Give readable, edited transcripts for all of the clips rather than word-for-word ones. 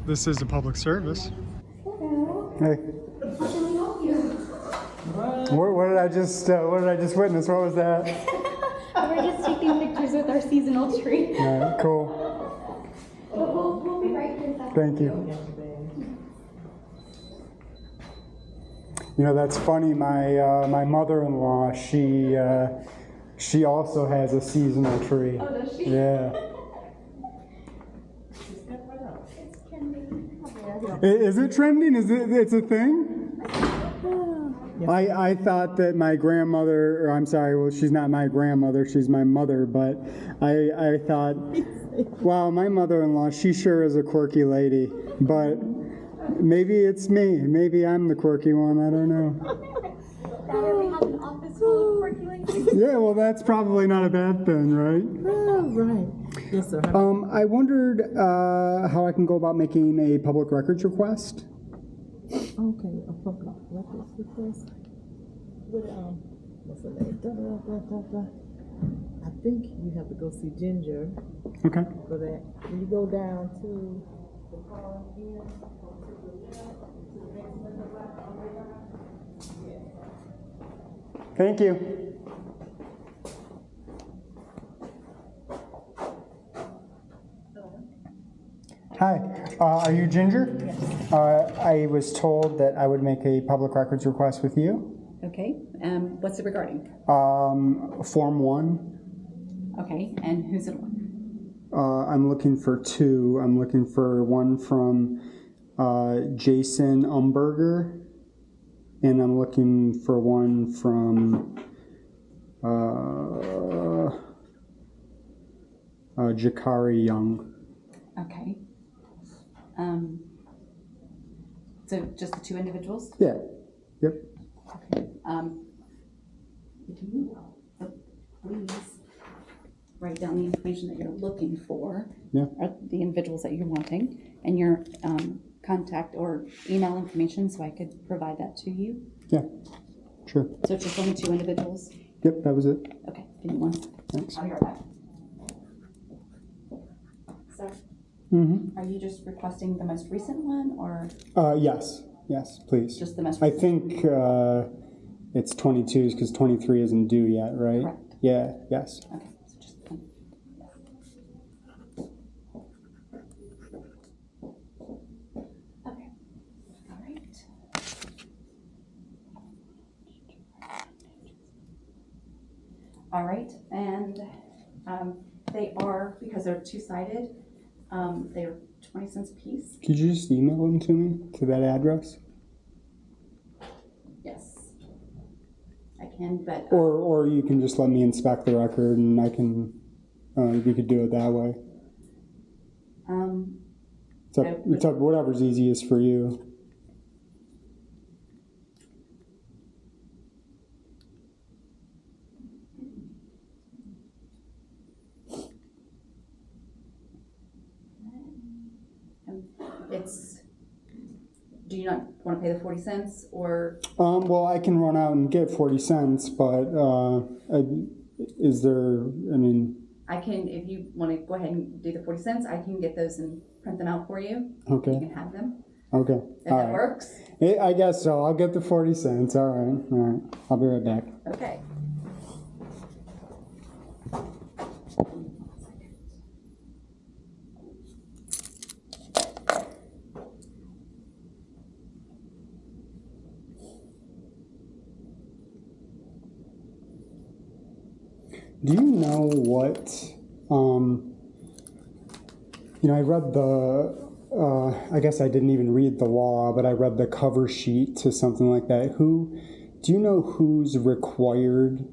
This is a public service. Hello. Hey. How can we help you? What did I just witness? What was that? We're just taking pictures with our seasonal tree. All right, cool. We'll be right here. Thank you. You know, that's funny. My mother-in-law, she also has a seasonal tree. Oh, does she? Yeah. It's trending. Is it trending? It's a thing? I thought that my grandmother, or I'm sorry, well, she's not my grandmother, she's my mother, but I thought, wow, my mother-in-law, she sure is a quirky lady, but maybe it's me. Maybe I'm the quirky one, I don't know. Better we have an office full of quirky ladies. Yeah, well, that's probably not a bad thing, right? Oh, right. Yes, sir. I wondered how I can go about making a public records request. Okay, a public records request. What, what's the name? I think you have to go see Ginger Okay. for that. When you go down to the car here, go to the left, to the next window, right? Thank you. Hi, are you Ginger? Yes. I was told that I would make a public records request with you. Okay, what's it regarding? Form 1. Okay, and who's it on? I'm looking for 2. I'm looking for one from Jason Umberger, and I'm looking for one from Jakari Young. Okay. So just the 2 individuals? Yeah. Yep. Okay. If you please write down the information that you're looking for, Yeah. or the individuals that you're wanting, and your contact or email information, so I could provide that to you. Yeah. Sure. So it's just only 2 individuals? Yep, that was it. Okay, give me 1 second. Thanks. I'll be right back. Sir, Mm-hmm. are you just requesting the most recent one, or Yes. Yes, please. just the most I recent? think it's 22s because 23 isn't due yet, right? Correct. Yeah. Yes. Okay, so just one. Okay, all right. All right, and they are, because they're 2-sided, they're 20 cents a piece. Could you just email them to me to that address? Yes, I can, but Or you can just let me inspect the record and I can, we could do it that way. It's up, whatever's easiest for you. do you not want to pay the 40 cents or? Well, I can run out and get 40 cents, but is there, I mean... I can, if you want to go ahead and do the 40 cents, I can get those and print them out for you. Okay. You can have them. Okay. If All that right. works. I guess so. I'll get the 40 cents. All right. All right. I'll be right back. Okay. Do you know what, I read I guess I didn't even read the law, but I read the cover sheet to something like that. Do you know who's required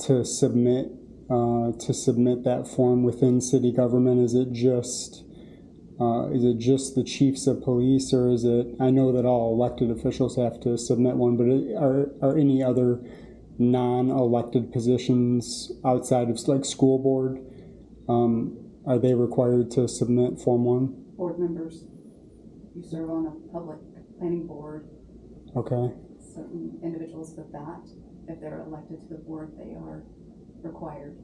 to submit that form within city government? Is it just the chiefs of police, or is it, I know that all elected officials have to submit one, but are any other non-elected positions outside of like school board, are they required to submit Form 1? Board members, you serve on a public planning board. Okay. Certain individuals with that, if they're elected to the board, they are required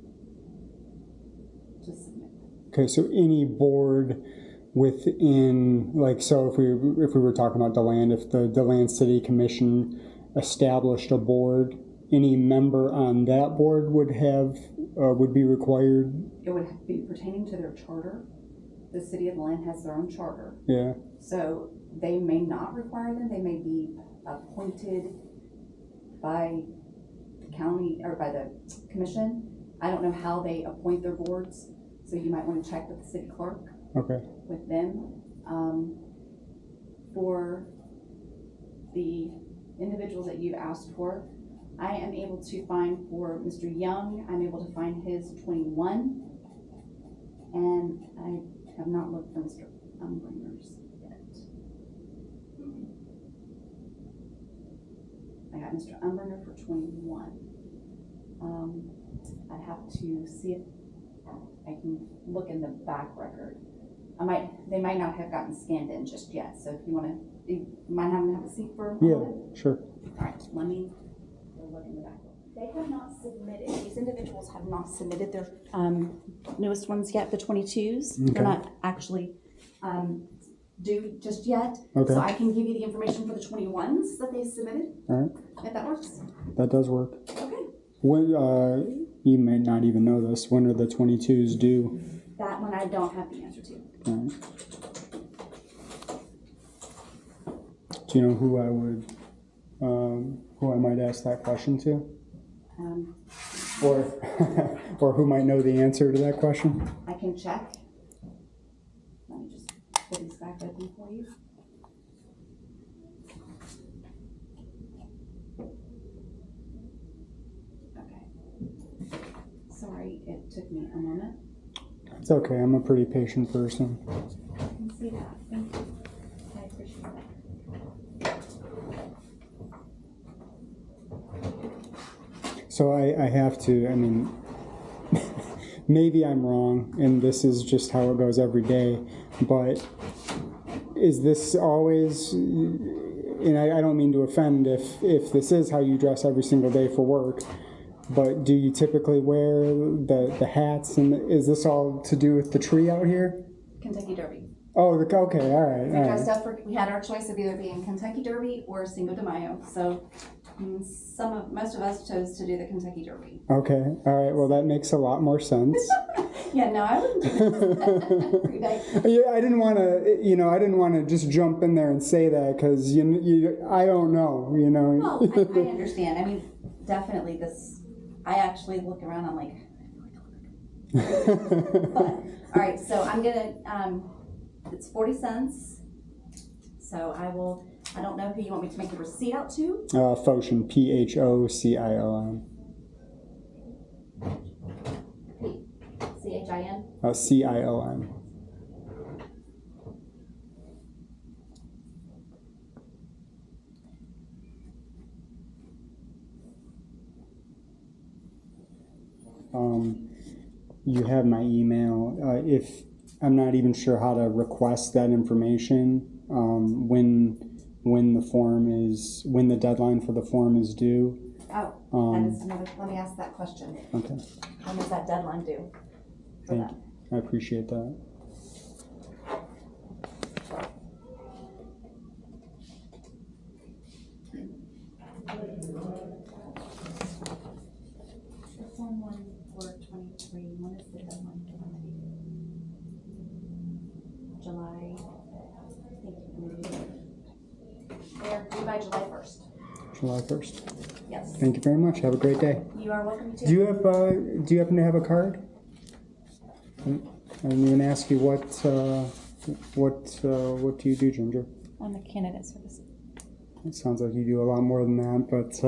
to submit. Okay, so any board within, like, so if we were talking about Deland, if the Deland City Commission established a board, any member on that board would be required? It would be pertaining to their charter. The city of Deland has their own charter. Yeah. So they may not require them. They may be appointed by the county or by the commission. I don't know how they appoint their boards, so you might want to check with the city clerk. Okay. With them. For the individuals that you've asked for, I am able to find for Mr. Young, I'm able to find his 21, and I have not looked for Mr. Umberger's yet. I got Mr. Umberger for 21. I'd have to see if I can look in the back record. They might not have gotten scanned in just yet, so if you want to, you might have a seat for a moment. Yeah, sure. All right, let me look in the back. They have not submitted, these individuals have not submitted their newest ones yet, the 22s. Okay. They're not actually due just yet. Okay. So I can give you the information for the 21s that they submitted, All right. if that works. That does work. Okay. When, you may not even know this, when are the 22s due? That one I don't have the answer to. All right. Do you know who I would, who I might ask that question to? Or, or who might know the answer to that question? I can check. Let me just put these back open for you. Okay. Sorry, it took me a moment. It's okay, I'm a pretty patient person. I can see that. Thank you. I appreciate that. So I have to, I mean, maybe I'm wrong, and this is just how it goes every day, but is this always, and I don't mean to offend if this is how you dress every single day for work, but do you typically wear the hats, and is this all to do with the tree out here? Kentucky Derby. Oh, okay, all right. We dressed up for, we had our choice of either being Kentucky Derby or Cinco de Mayo, so most of us chose to do the Kentucky Derby. Okay, all right, well that makes a lot more sense. Yeah, no, I wouldn't do that. Yeah, I didn't want to, just jump in there and say that because I don't know, Well, I understand. I mean, definitely this. I actually look around. I'm like, but all right. So I'm gonna. It's 40 cents. So I will. I don't know who you want me to make the receipt out to. Phocion, PHOCION. CHIN. CION. You have my email. If I'm not even sure how to request that information, when the deadline for the form is due. Oh, that is another. Let me ask that question. Okay. When is that deadline due? Thank you. I appreciate that. It's on 1/4/23. When is the deadline going to be? July. They're due by July 1st. July 1st. Yes. Thank you very much. Have a great day. You are welcome to. Do you happen to have a card? I'm going to ask you what do you do, Ginger? I'm a candidate service. It sounds like you do a lot more than that, but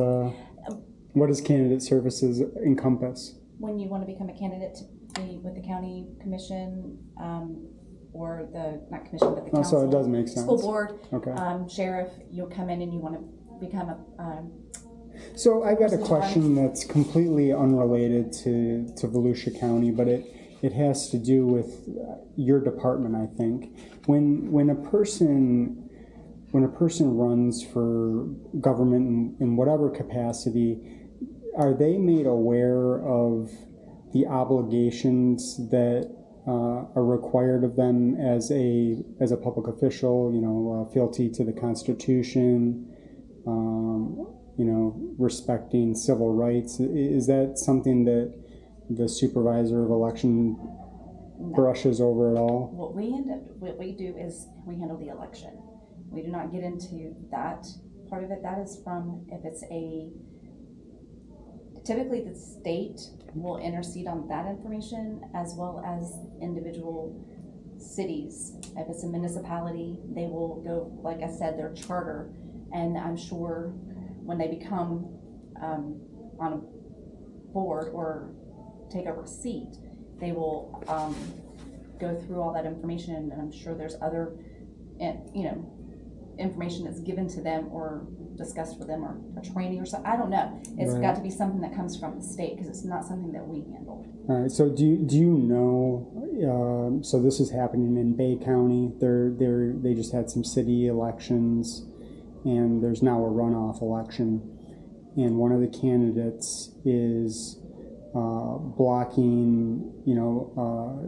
what does candidate services encompass? When you want to become a candidate to be with the county commission, or not commission, but the council. So it does make sense. School board, Okay. Sheriff, you'll come in and you want to become a. So I've got a question that's completely unrelated to Volusia County, but it has to do with your department, I think. When a person runs for government in whatever capacity, are they made aware of the obligations that are required of them as a public official, fealty to the Constitution, respecting civil rights. Is that something that the supervisor of election brushes over at all? What we do is we handle the election. We do not get into that part of it. That is from, if it's typically the state will intercede on that information, as well as individual cities. If it's a municipality, they will go, like I said, their charter, and I'm sure when they become on a board or take over a seat, they will go through all that information, and I'm sure there's other information that's given to them or discussed with them, or a training or something. I don't know. It's Right. got to be something that comes from the state, because it's not something that we handle. All right. So do you know? So this is happening in Bay County. They just had some city elections, and there's now a runoff election, and one of the candidates is blocking.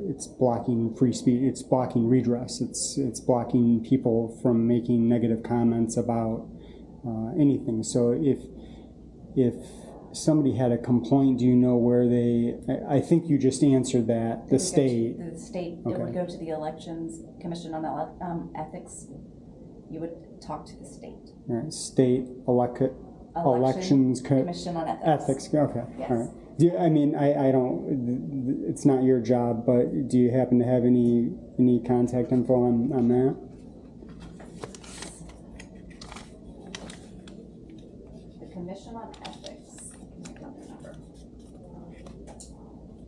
It's blocking free speech. It's blocking redress. It's blocking people from making negative comments about anything. So if somebody had a complaint, do you know where they? I think you just answered that. The state. The state. Okay. It would go to the Elections Commission on Ethics. You would talk to the state. All right. State elections Commission on Ethics. Okay. Yes. All right. I don't. It's not your job, but do you happen to have any contact info on that? The Commission on Ethics. I got their number.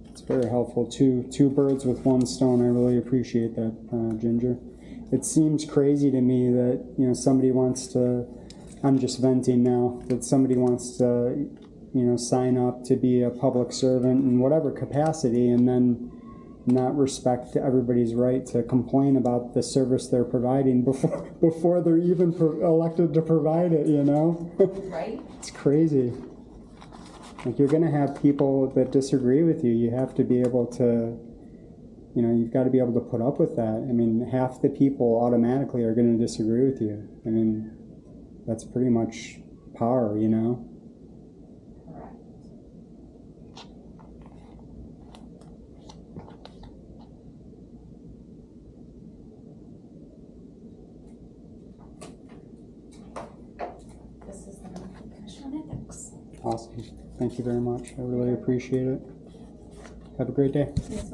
It's very helpful. Two birds with one stone. I really appreciate that, Ginger. It seems crazy to me that somebody wants to. I'm just venting now. That somebody wants to sign up to be a public servant in whatever capacity, and then not respect everybody's right to complain about the service they're providing before they're even elected to provide it. Right. It's crazy. Like, you're going to have people that disagree with you. You have to be able to, you've got to be able to put up with that. Half the people automatically are going to disagree with you. That's pretty much power, This is the Commission on Ethics. Awesome. Thank you very much. I really appreciate it. Have a great day. Yes,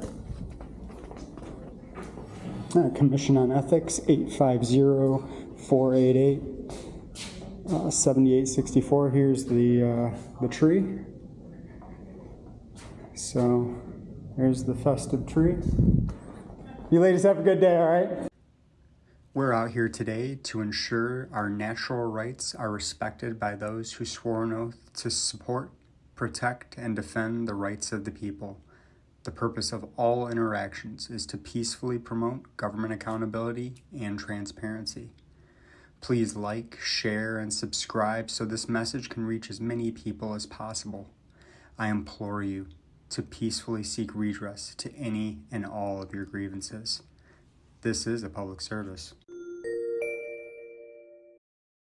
sir. Commission on Ethics, 850-488-7864. Here's the tree. So there's the festive tree. You ladies have a good day, all right? We're out here today to ensure our natural rights are respected by those who swore an oath to support, protect, and defend the rights of the people. The purpose of all interactions is to peacefully promote government accountability and transparency. Please like, share, and subscribe so this message can reach as many people as possible. I implore you to peacefully seek redress to any and all of your grievances. This is a public service.